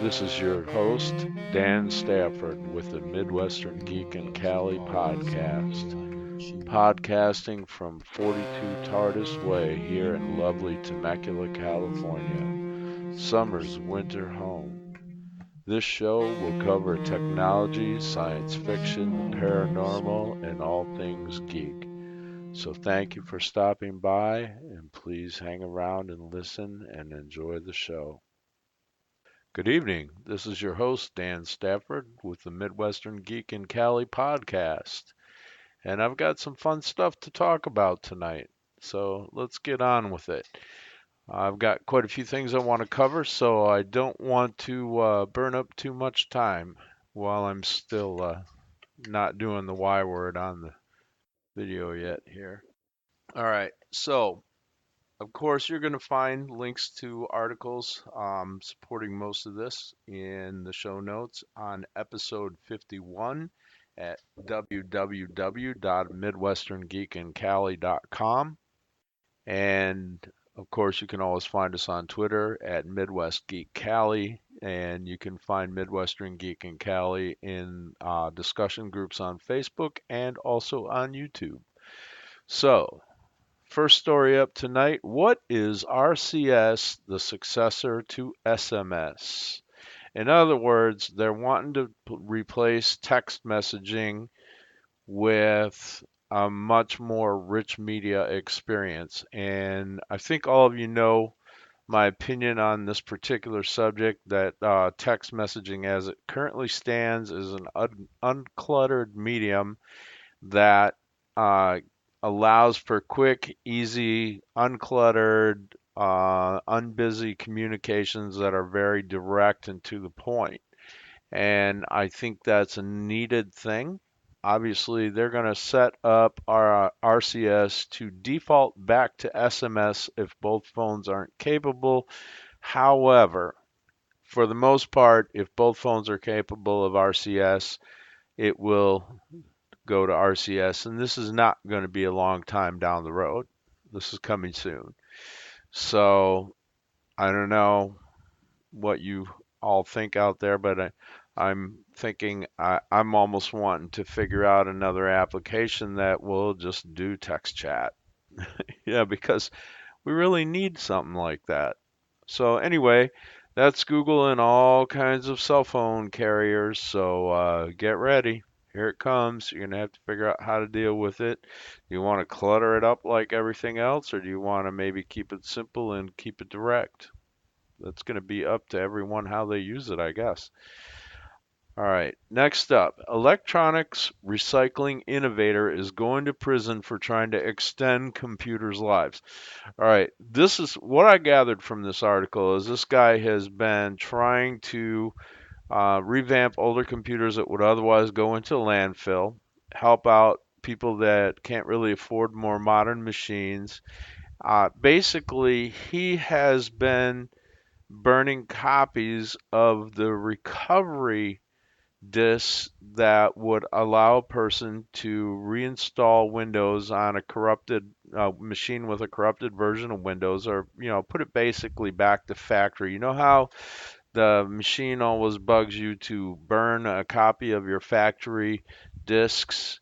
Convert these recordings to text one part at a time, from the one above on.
This is your host, Dan Stafford, with the Midwestern Geek and Cali podcast. Podcasting from 42 Tardis Way here in lovely Temecula, California, summer's winter home. This show will cover technology, science fiction, the paranormal, and all things geek. So thank you for stopping by, and please hang around and listen and enjoy the show. Good evening. This is your host, Dan Stafford, with the Midwestern Geek and Cali podcast. And I've got some fun stuff to talk about tonight. So let's get on with it. I've got quite a few things I want to cover, so I don't want to burn up too much time while I'm still not doing the Y word on the video yet here. All right. So of course, you're going to find links to articles supporting most of this in the show notes on episode 51 at www.midwesterngeekandcali.com. And of course, you can always find us on Twitter at Midwest Geek Cali, and you can find Midwestern Geek and Cali in discussion groups on Facebook and also on YouTube. So, first story up tonight. What is RCS, the successor to SMS? In other words, they're wanting to replace text messaging with a much more rich media experience. And I think all of you know my opinion on this particular subject that text messaging as it currently stands is an uncluttered medium that uh, allows for quick, easy, uncluttered, unbusy communications that are very direct and to the point. And I think that's a needed thing. Obviously, they're going to set up our RCS to default back to SMS if both phones aren't capable. However, for the most part, if both phones are capable of RCS, it will go to RCS, and this is not going to be a long time down the road. This is coming soon. So I don't know what you all think out there, but I'm thinking I'm almost wanting to figure out another application that will just do text chat. Yeah, because we really need something like that. So anyway, that's Google and all kinds of cell phone carriers. So get ready. Here it comes. You're gonna have to figure out how to deal with it. Do you want to clutter it up like everything else, or do you want to maybe keep it simple and keep it direct? That's gonna be up to everyone how they use it, I guess. All right, next up, electronics recycling innovator is going to prison for trying to extend computers' lives. All right, this is what I gathered from this article is this guy has been trying to revamp older computers that would otherwise go into landfill, help out people that can't really afford more modern machines. Basically, he has been burning copies of the recovery disks that would allow a person to reinstall Windows on a corrupted machine with a corrupted version of Windows, or put it basically back to factory. You know how the machine always bugs you to burn a copy of your factory disks?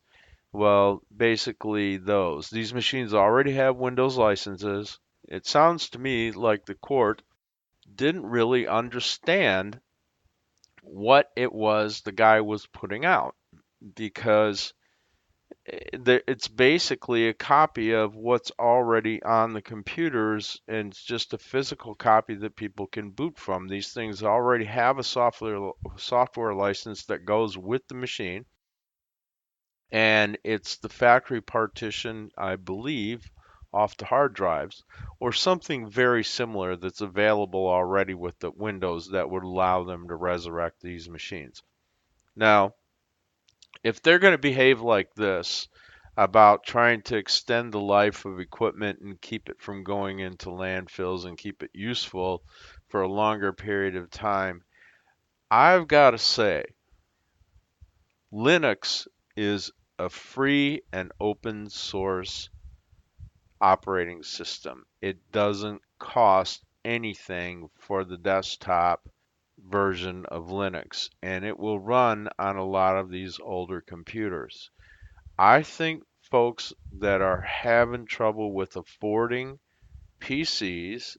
Well, basically those. These machines already have Windows licenses. It sounds to me like the court didn't really understand what it was the guy was putting out because it's basically a copy of what's already on the computers, and it's just a physical copy that people can boot from. These things already have a software license that goes with the machine, and it's the factory partition, I believe, off the hard drives or something very similar that's available already with the Windows that would allow them to resurrect these machines. Now, if they're going to behave like this about trying to extend the life of equipment and keep it from going into landfills and keep it useful for a longer period of time, I've got to say, Linux is a free and open source operating system. It doesn't cost anything for the desktop version of Linux, and it will run on a lot of these older computers. I think folks that are having trouble with affording PCs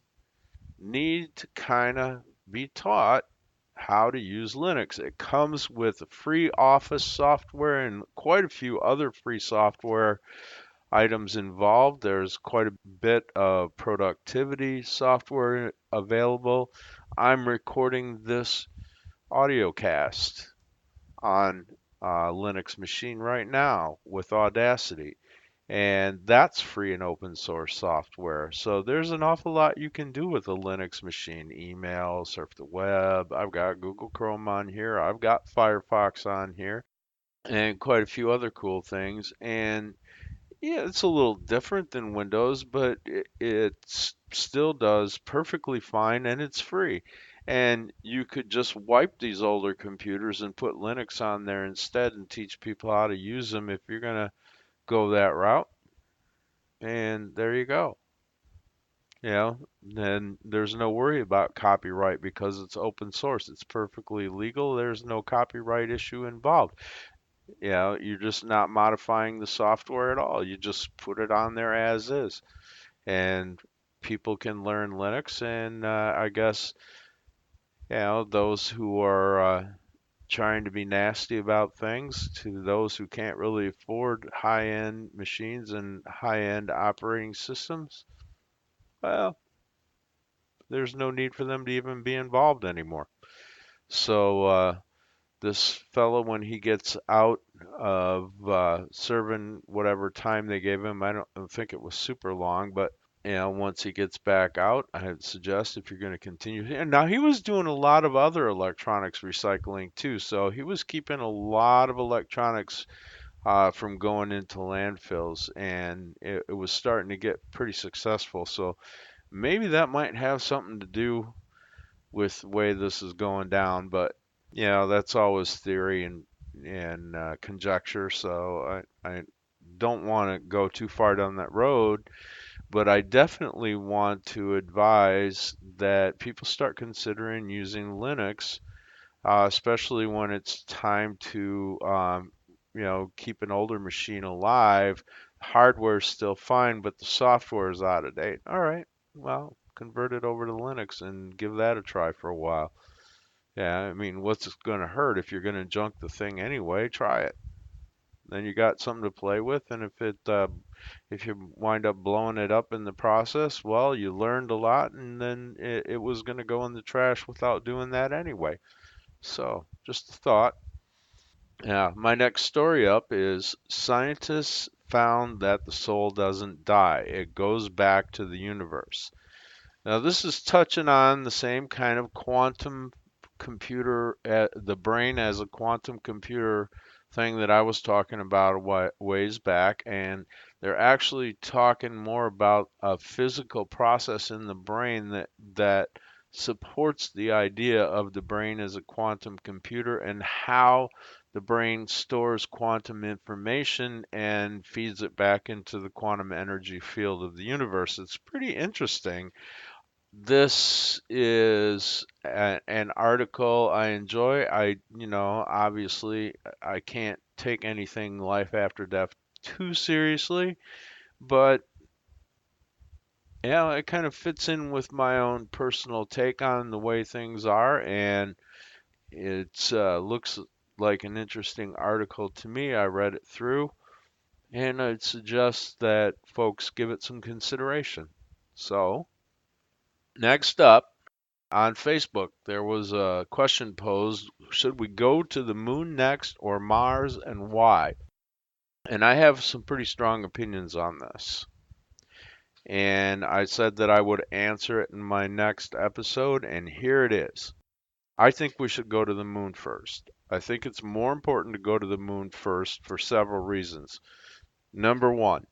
need to kind of be taught how to use Linux. It comes with free Office software and quite a few other free software items involved. There's quite a bit of productivity software available. I'm recording this audio cast on a Linux machine right now with Audacity, and that's free and open source software. So there's an awful lot you can do with a Linux machine. Email, surf the web. I've got Google Chrome on here. I've got Firefox on here, and quite a few other cool things. And yeah, it's a little different than Windows, but it still does perfectly fine and it's free. And you could just wipe these older computers and put Linux on there instead and teach people how to use them if you're going to go that route. And there you go. You know, then there's no worry about copyright because it's open source. It's perfectly legal. There's no copyright issue involved. You know, you're just not modifying the software at all. You just put it on there as is. And people can learn Linux. And I guess, those who are trying to be nasty about things to those who can't really afford high-end machines and high-end operating systems, well, there's no need for them to even be involved anymore. So this fellow, when he gets out of serving whatever time they gave him, I don't think it was super long, but once he gets back out, I'd suggest if you're going to continue. And now he was doing a lot of other electronics recycling too, so he was keeping a lot of electronics from going into landfills, and it was starting to get pretty successful. So maybe that might have something to do with the way this is going down, but that's always theory and conjecture. So I don't want to go too far down that road, but I definitely want to advise that people start considering using Linux, especially when it's time to, keep an older machine alive. Hardware's still fine, but the software is out of date. All right, well, convert it over to Linux and give that a try for a while. Yeah, I mean, what's it going to hurt if you're going to junk the thing anyway? Try it. Then you got something to play with, and if you wind up blowing it up in the process, well, you learned a lot, and then it was going to go in the trash without doing that anyway. So, just a thought. Yeah, my next story up is scientists found that the soul doesn't die. It goes back to the universe. Now, this is touching on the same kind of quantum computer, the brain as a quantum computer thing that I was talking about a ways back. And they're actually talking more about a physical process in the brain that supports the idea of the brain as a quantum computer and how the brain stores quantum information and feeds it back into the quantum energy field of the universe. It's pretty interesting. This is an article I enjoy. Obviously, I can't take anything life after death too seriously, but it kind of fits in with my own personal take on the way things are, and it looks like an interesting article to me. I read it through, and I'd suggest that folks give it some consideration. So, next up, on Facebook, there was a question posed, should we go to the moon next or Mars and why? And I have some pretty strong opinions on this. And I said that I would answer it in my next episode, and here it is. I think we should go to the moon first. I think it's more important to go to the moon first for several reasons. Number one,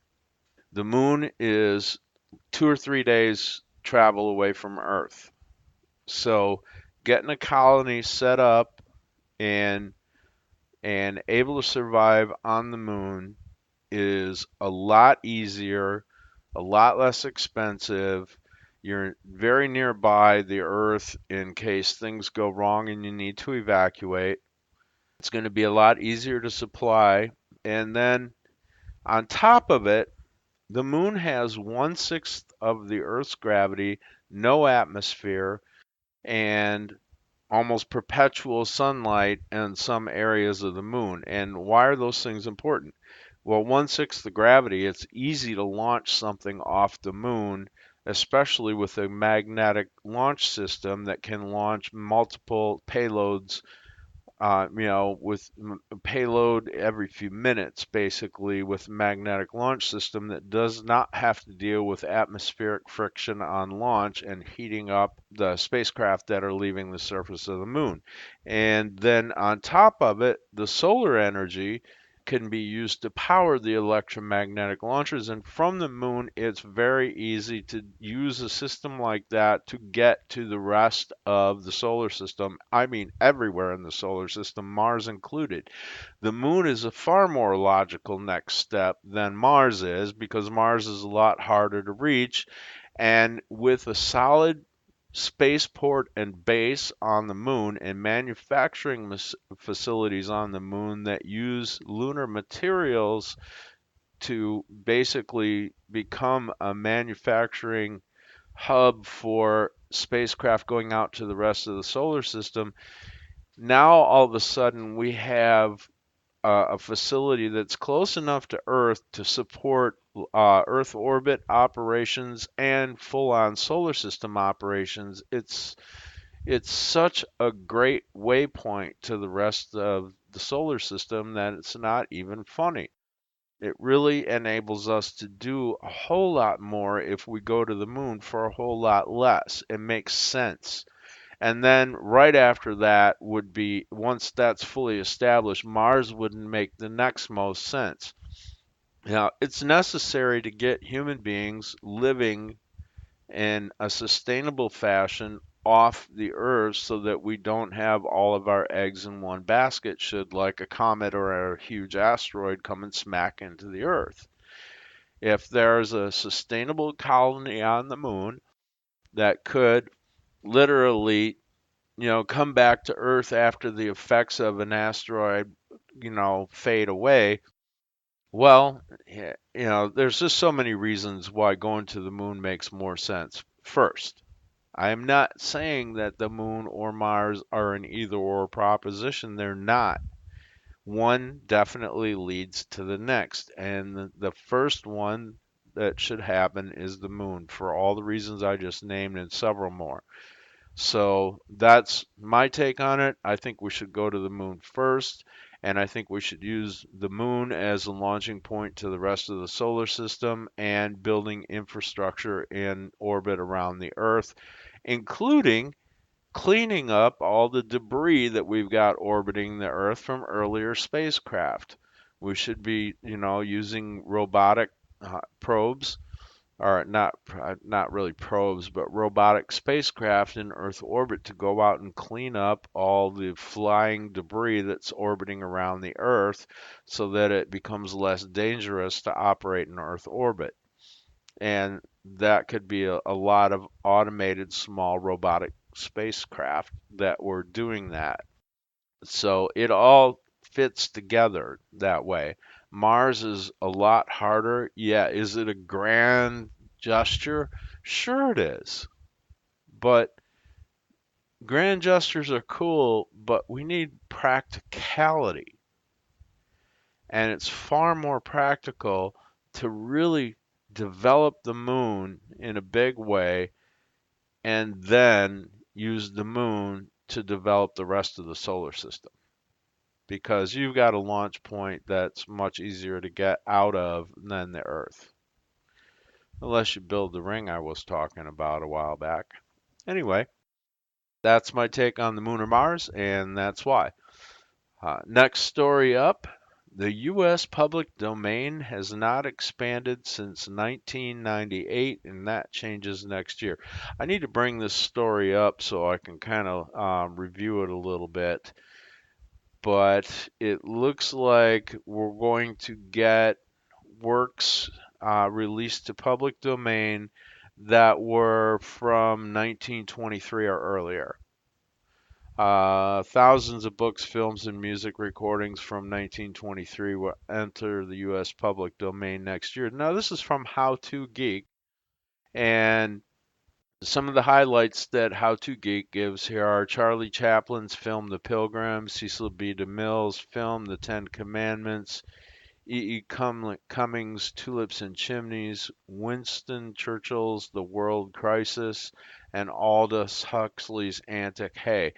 the moon is 2 or 3 days travel away from Earth. So getting a colony set up and able to survive on the moon is a lot easier, a lot less expensive, You're very nearby the Earth in case things go wrong and you need to evacuate. It's going to be a lot easier to supply. And then on top of it, the moon has 1/6 of the Earth's gravity, no atmosphere, and almost perpetual sunlight in some areas of the moon. And why are those things important? Well, 1/6 the gravity, it's easy to launch something off the moon, especially with a magnetic launch system that can launch multiple payloads, with payload every few minutes, basically, with magnetic launch system that does not have to deal with atmospheric friction on launch and heating up the spacecraft that are leaving the surface of the moon. And then on top of it, the solar energy can be used to power the electromagnetic launchers. And from the moon, it's very easy to use a system like that to get to the rest of the solar system. I mean, everywhere in the solar system, Mars included. The moon is a far more logical next step than Mars is because Mars is a lot harder to reach. And with a solid spaceport and base on the moon and manufacturing facilities on the moon that use lunar materials to basically become a manufacturing hub for spacecraft going out to the rest of the solar system. Now, all of a sudden, we have a facility that's close enough to Earth to support Earth orbit operations and full-on solar system operations. It's such a great waypoint to the rest of the solar system that it's not even funny. It really enables us to do a whole lot more if we go to the moon for a whole lot less. It makes sense. And then right after that would be, once that's fully established, Mars would make the next most sense. Now, it's necessary to get human beings living in a sustainable fashion off the Earth so that we don't have all of our eggs in one basket should like a comet or a huge asteroid come and smack into the Earth. If there's a sustainable colony on the moon that could literally, come back to Earth after the effects of an asteroid, fade away, well, there's just so many reasons why going to the moon makes more sense. First, I am not saying that the moon or Mars are an either or proposition. They're not. One definitely leads to the next. And the first one that should happen is the moon for all the reasons I just named and several more. So that's my take on it. I think we should go to the moon first, and I think we should use the moon as a launching point to the rest of the solar system and building infrastructure in orbit around the Earth, including cleaning up all the debris that we've got orbiting the Earth from earlier spacecraft. We should be, using robotic probes, or not really probes, but robotic spacecraft in Earth orbit to go out and clean up all the flying debris that's orbiting around the Earth so that it becomes less dangerous to operate in Earth orbit. And that could be a lot of automated small robotic spacecraft that were doing that. So it all fits together that way. Mars is a lot harder. Yeah, is it a grand gesture? Sure it is. But grand gestures are cool, but we need practicality. And it's far more practical to really develop the moon in a big way and then use the moon to develop the rest of the solar system. Because you've got a launch point that's much easier to get out of than the Earth. Unless you build the ring I was talking about a while back. Anyway, that's my take on the moon or Mars, and that's why. Next story up. The U.S. public domain has not expanded since 1998, and that changes next year. I need to bring this story up so I can kind of review it a little bit, but it looks like we're going to get works released to public domain that were from 1923 or earlier. Thousands of books, films, and music recordings from 1923 will enter the U.S. public domain next year. Now, this is from How to Geek, and some of the highlights that How to Geek gives here are Charlie Chaplin's film The Pilgrim, Cecil B. DeMille's film The Ten Commandments, Cummings' Tulips and Chimneys, Winston Churchill's The World Crisis, and Aldous Huxley's Antic Hay.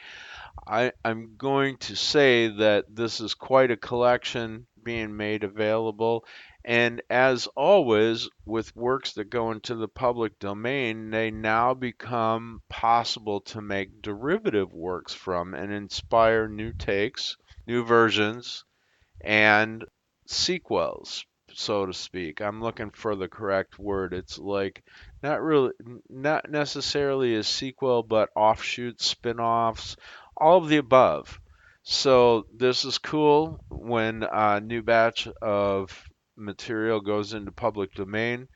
I'm going to say that this is quite a collection being made available. And as always, with works that go into the public domain, they now become possible to make derivative works from and inspire new takes, new versions, and sequels, so to speak. I'm looking for the correct word. It's like not really, not necessarily a sequel, but offshoots, spin-offs, all of the above. So this is cool when a new batch of material goes into public domain.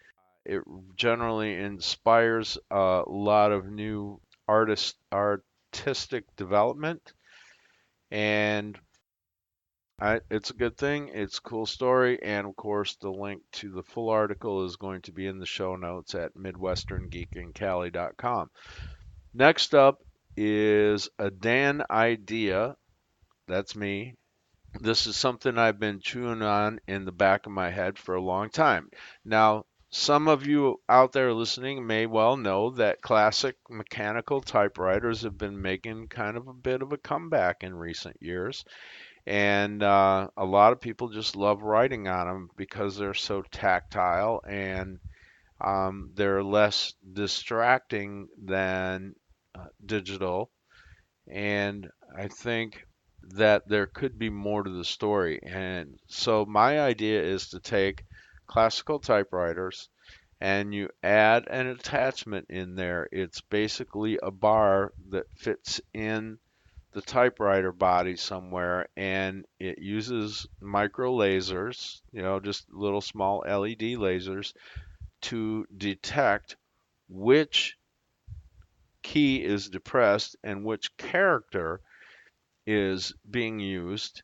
It generally inspires a lot of new artistic development, and it's a good thing. It's a cool story. And of course, the link to the full article is going to be in the show notes at MidwesternGeekandCali.com. Next up is a Dan idea. That's me. This is something I've been chewing on in the back of my head for a long time. Now, some of you out there listening may well know that classic mechanical typewriters have been making kind of a bit of a comeback in recent years. And a lot of people just love writing on them because they're so tactile and they're less distracting than digital. And I think that there could be more to the story. And so my idea is to take classical typewriters and you add an attachment in there. It's basically a bar that fits in the typewriter body somewhere, and it uses micro lasers, just little small LED lasers to detect which key is depressed and which character is being used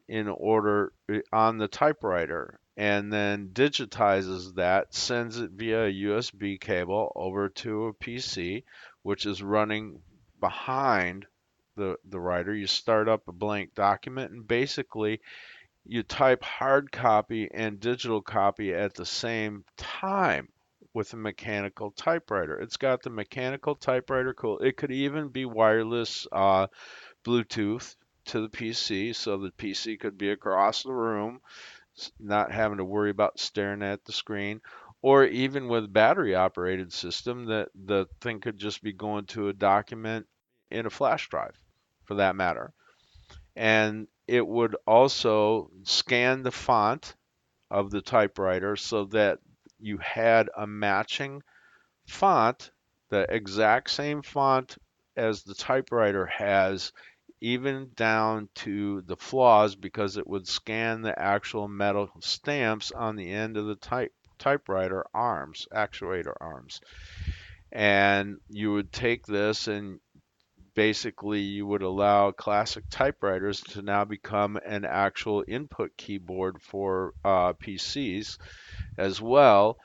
in order on the typewriter, and then digitizes that, sends it via a USB cable over to a PC, which is running behind the writer. You start up a blank document, and basically you type hard copy and digital copy at the same time with a mechanical typewriter. It's got the mechanical typewriter cool. It could even be wireless Bluetooth to the PC, so the PC could be across the room, not having to worry about staring at the screen. Or even with battery operated system, that the thing could just be going to a document in a flash drive, for that matter. And it would also scan the font of the typewriter so that you had a matching font, the exact same font as the typewriter has, even down to the flaws, because it would scan the actual metal stamps on the end of the typewriter arms, actuator arms. And you would take this and basically you would allow classic typewriters to now become an actual input keyboard for PCs as well.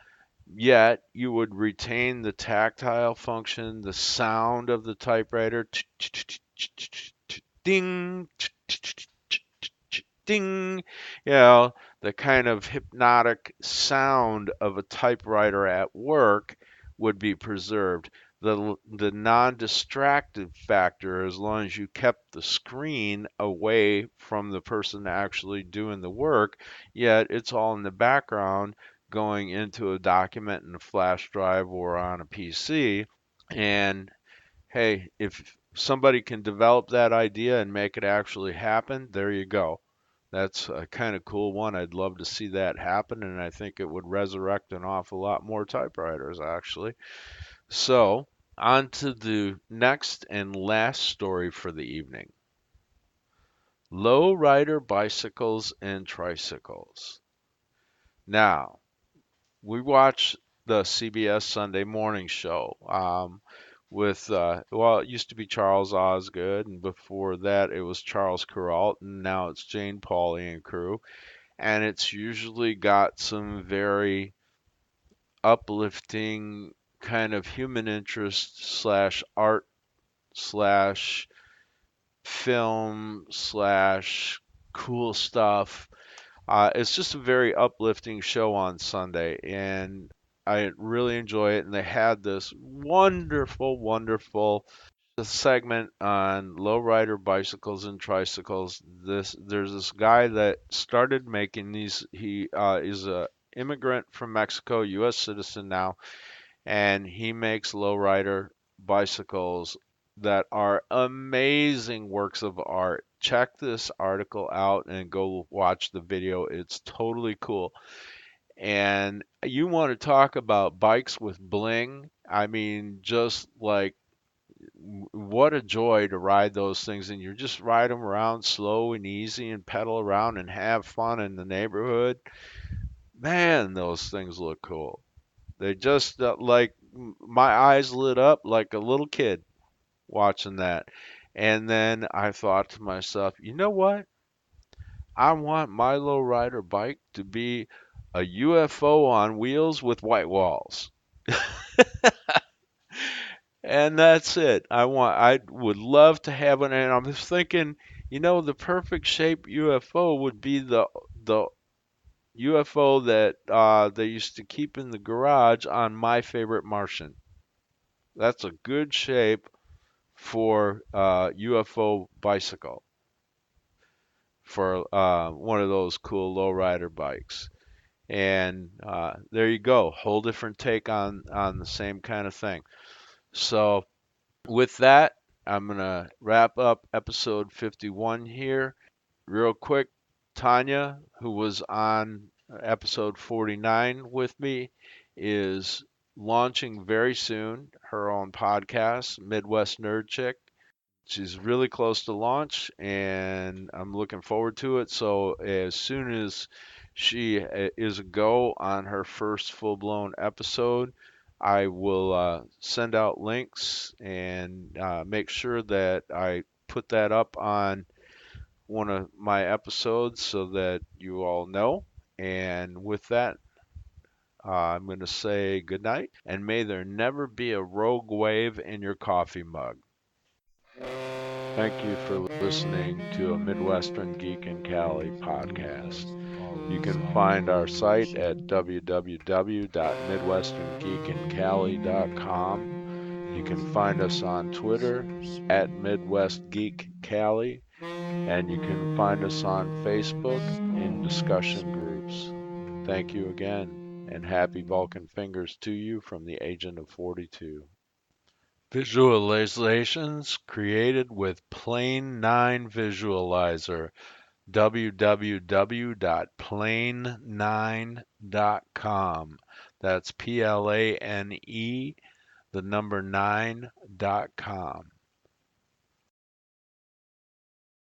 Yet you would retain the tactile function, the sound of the typewriter, ding, ding, the kind of hypnotic sound of a typewriter at work would be preserved. The non-distractive factor, as long as you kept the screen away from the person actually doing the work, yet it's all in the background going into a document in a flash drive or on a PC. And hey, if somebody can develop that idea and make it actually happen, there you go. That's a kind of cool one. I'd love to see that happen, and I think it would resurrect an awful lot more typewriters, actually. So, on to the next and last story for the evening. Lowrider bicycles and tricycles. Now, we watch the CBS Sunday morning show. With well, it used to be Charles Osgood, and before that it was Charles Kuralt, and now it's Jane Pauley and crew. And it's usually got some very uplifting kind of human interest slash art slash film slash cool stuff. It's just a very uplifting show on Sunday, and I really enjoy it. And they had this wonderful, wonderful segment on lowrider bicycles and tricycles. There's this guy that started making these. He is a immigrant from Mexico, U.S. citizen now, and he makes lowrider bicycles that are amazing works of art. Check this article out and go watch the video. It's totally cool. And you want to talk about bikes with bling? I mean, just like what a joy to ride those things. And you just ride them around slow and easy and pedal around and have fun in the neighborhood. Man, those things look cool. They just like my eyes lit up like a little kid watching that. And then I thought to myself, you know what? I want my lowrider bike to be a UFO on wheels with white walls. And that's it. I would love to have one. And I was thinking, the perfect shape UFO would be the UFO that they used to keep in the garage on My Favorite Martian. That's a good shape for UFO bicycle for one of those cool lowrider bikes. And there you go, whole different take on the same kind of thing. So with that, I'm gonna wrap up episode 51 here real quick. Tanya, who was on episode 49 with me, is launching very soon her own podcast, Midwest Nerd Chick. She's really close to launch, and I'm looking forward to it. So as soon as she is a go on her first full-blown episode, I will send out links and make sure that I put that up on one of my episodes so that you all know. And with that, I'm going to say good night, and may there never be a rogue wave in your coffee mug. Thank you for listening to a Midwestern Geek in Cali podcast. You can find our site at www.midwesterngeekincali.com. You can find us on Twitter at Midwest Geek Cali, and you can find us on Facebook in discussion groups. Thank you again, and happy Vulcan fingers to you from the Agent of 42. Visualizations created with Plane 9 Visualizer. www.plane9.com. That's PLANE, the number 9.com.